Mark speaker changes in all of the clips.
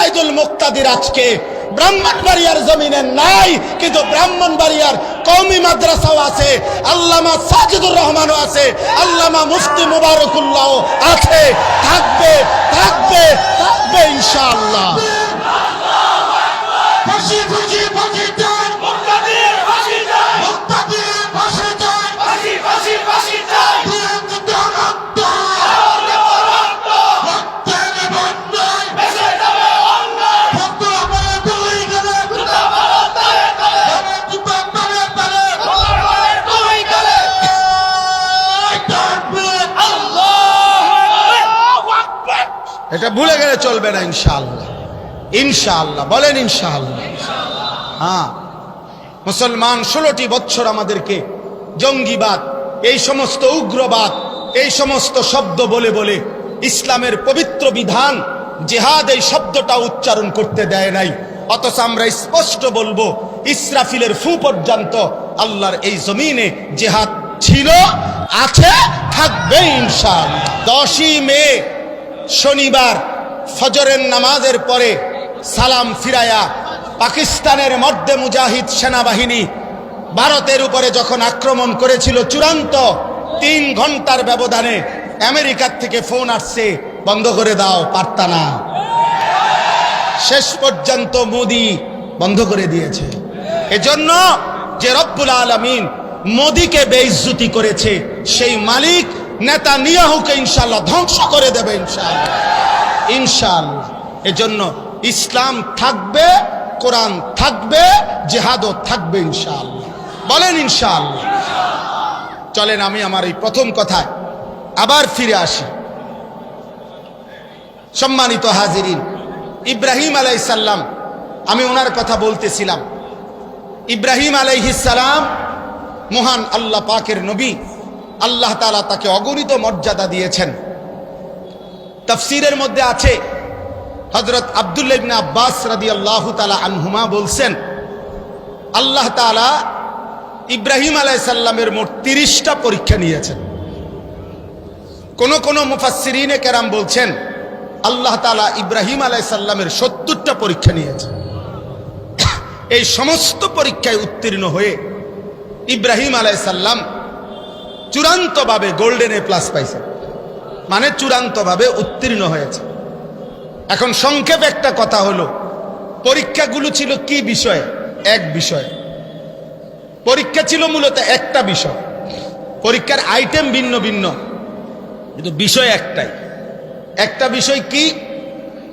Speaker 1: সাইদুল মুক্তাদির আজকে ব্রাহ্মণবাড়িয়ার জমিনে নাই, কিন্তু ব্রাহ্মণবাড়িয়ার কওমি মাদ্রাসাও আছে, আল্লামা সাজিদুর রহমানও আছে, আল্লামা মুফতি মুবারকুল্লাহ আছে, থাকবে থাকবে থাকবে ইনশাআল্লাহ। এটা ভুলে গেলে চলবে না ইনশাআল্লাহ। ইনশাআল্লাহ বলেন ইনশাআল্লাহ। হ্যাঁ, মুসলমান 16টি বছর আমাদেরকে জঙ্গিবাদ, এই সমস্ত উগ্রবাদ, এই সমস্ত শব্দ বলে বলে ইসলামের পবিত্র বিধান জিহাদ এই শব্দটা উচ্চারণ করতে দেয় নাই। অথচ আমরা স্পষ্ট বলবো, ইসরাফিলের ফু পর্যন্ত আল্লাহর এই জমিনে জিহাদ ছিল, আছে, থাকবে ইনশাআল্লাহ। 10ই মে শনিবার ফজরের নামাজের পরে সালাম ফিরায়া পাকিস্তানের মধ্যে মুজাহিদ সেনাবাহিনী ভারতের উপরে যখন আক্রমণ করেছিল, চূড়ান্ত 3 ঘন্টার ব্যবধানে আমেরিকার থেকে ফোন আসছে, বন্ধ করে দাও, পারতা না। শেষ পর্যন্ত মোদি বন্ধ করে দিয়েছে। এজন্য যে রব্বুল আলামিন মোদিকে বেইজ্জতি করেছে, সেই মালিক নেতানিয়াহুকে ইনশাআল্লাহ ধ্বংস করে দেবে ইনশাআল্লাহ, ইনশাআল্লাহ। এজন্য ইসলাম থাকবে, কোরআন থাকবে, জিহাদও থাকবে ইনশাআল্লাহ। বলেন ইনশাআল্লাহ। চলেন আমি আমার এই প্রথম কথায় আবার ফিরে আসি। সম্মানিত হাজিরিন, ইব্রাহিম আলাইহিস সালাম, আমি ওনার কথা বলতেছিলাম। ইব্রাহিম আলাইহিস সালাম মহান আল্লাহ পাকের নবী, আল্লাহ তাআলা তাকে অগণিত মর্যাদা দিয়েছেন। তাফসীরের মধ্যে আছে, হযরত আব্দুল্লাহ ইবনে আব্বাস রাদিয়াল্লাহু তাআলা আনহুমা বলছেন, আল্লাহ তাআলা ইব্রাহিম আলাইহিস সালামের মোট 30টা পরীক্ষা নিয়েছেন। কোন কোন মুফাসসিরিনে কেরাম বলছেন আল্লাহ তাআলা ইব্রাহিম আলাইহিস সালামের 70টা পরীক্ষা নিয়েছেন। এই সমস্ত পরীক্ষায় উত্তীর্ণ হয়ে ইব্রাহিম আলাইহিস সালাম চূড়ান্তভাবে গোল্ডেন এ প্লাস পাইছেন, মানে চূড়ান্তভাবে উত্তীর্ণ হয়েছে। এখন সংক্ষেপে একটা কথা হলো, পরীক্ষাগুলো ছিল কি বিষয়ে? এক বিষয়ে। পরীক্ষা ছিল মূলত একটা বিষয়, পরীক্ষার আইটেম ভিন্ন ভিন্ন, কিন্তু বিষয় একটাই। একটা বিষয় কি?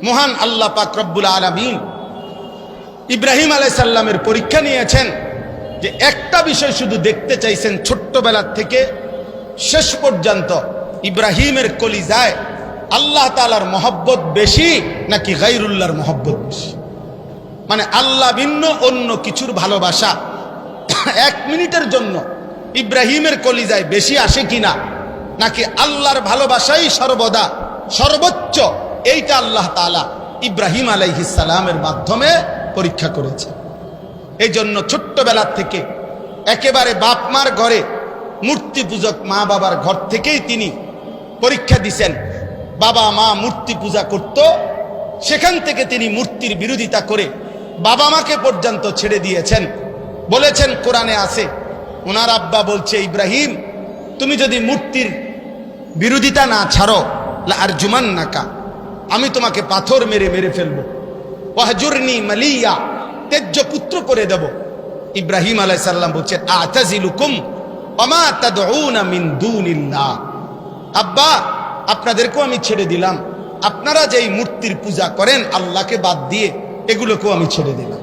Speaker 1: মহান আল্লাহ পাক রব্বুল আলামিন ইব্রাহিম আলাইহিস সালামের পরীক্ষা নিয়েছেন যে একটা বিষয় শুধু দেখতে চাইছেন, ছোট্টবেলার থেকে শেষ পর্যন্ত ইব্রাহিমের কলিজায় আল্লাহ তাআলার মহব্বত বেশি নাকি গায়রুল্লাহর মহব্বত বেশি, মানে আল্লাহ ভিন্ন অন্য কিছুর ভালোবাসা 1 মিনিটের জন্য ইব্রাহিমের কলিজায় বেশি আসে কিনা, নাকি আল্লাহর ভালোবাসাই সর্বদা সর্বোচ্চ, এইটা আল্লাহ তাআলা ইব্রাহিম আলাইহিস সালামের মাধ্যমে পরীক্ষা করেছে। এই জন্য ছোট্টবেলার থেকে একেবারে বাপ মার ঘরে, মূর্তি পূজক মা বাবার ঘর থেকেই তিনি পরীক্ষা দিছেন। বাবা মা মূর্তি পূজা করত, সেখান থেকে তিনি মূর্তির বিরোধিতা করে বাবা মাকে পর্যন্ত ছেড়ে দিয়েছেন। বলেছেন, কোরআনে আছে, ওনার আব্বা বলছে, ইব্রাহিম তুমি যদি মূর্তির বিরোধিতা না ছাড়ো, লা আরজুমান্নাকা, আমি তোমাকে পাথর মেরে মেরে ফেলবো, ওয়াহজুরনি মালিয়া, তেজ্য পুত্র করে দেব। ইব্রাহিম আলাইহিস সালাম বলছেন, আতাজিলুকুম ওমা তাদউনা মিন দুনিল্লাহ, আব্বা আপনাদেরকেও আমি ছেড়ে দিলাম, আপনারা যেই মূর্তির পূজা করেন আল্লাহকে বাদ দিয়ে, এগুলোকেও আমি ছেড়ে দিলাম।